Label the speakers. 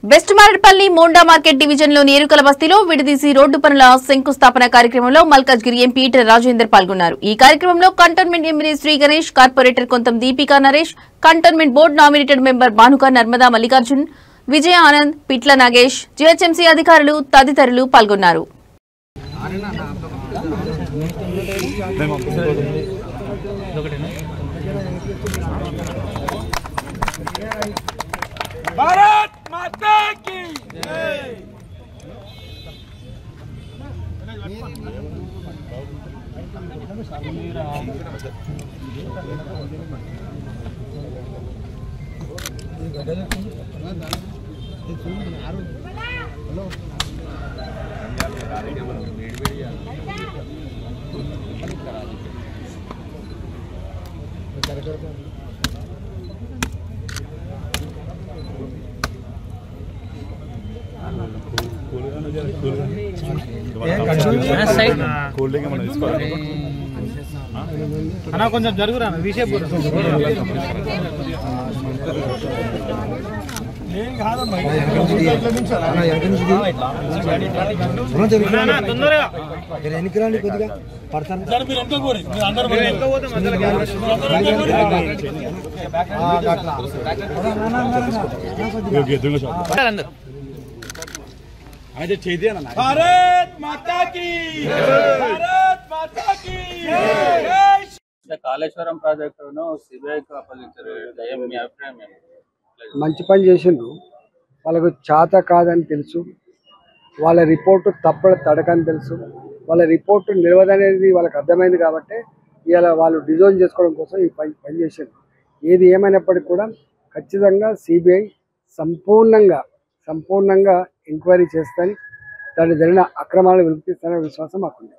Speaker 1: West Marredpally Monda market division లోని ఎరుకల బస్తీలో విడదీసి రోడ్డు పనుల శంకుస్థాపన కార్యక్రమంలో మల్కాజ్గిరి ఎంపీ ఈటెల రాజేందర్ పాల్గొన్నారు. ఈ కార్యక్రమంలో cantonment MLA Shri Ganesh, corporator Kontham Deepika Naresh, cantonment board nominated member Bhanuka Narmada Mallikarjun, Vijaya Anand, Pitla Nagesh, GHMC అధికారులు తదితరులు పాల్గొన్నారు.
Speaker 2: भारत माता की जय। అన్నా కొంచెం జరుగురా విషయపూర్
Speaker 3: ఎన్నికరాని కొద్దిగా పడతాను.
Speaker 2: भारत माता की भारत माता की
Speaker 4: కాళేశ్వరం ప్రాజెక్టును సిబిఐకి అప్పగించారు. మీ అభిప్రాయం ఏంటి?
Speaker 3: మంచి పని చేసిండ్రు. వాళ్ళకు చేత కాదని తెలుసు, వాళ్ళ రిపోర్టు తడకని తెలుసు, వాళ్ళ రిపోర్టు నిలవదనేది వాళ్ళకి అర్థమైంది కాబట్టి ఇలా వాళ్ళు డిజైన్ చేసుకోవడం కోసం ఈ పని చేసిండ్రు. ఏది ఏమైనప్పటికీ కూడా ఖచ్చితంగా సిబిఐ సంపూర్ణంగా ఎంక్వైరీ చేస్తాని, దాన్ని జరిగిన అక్రమాలను వెలికితీస్తాననే విశ్వాసం మాకుంది.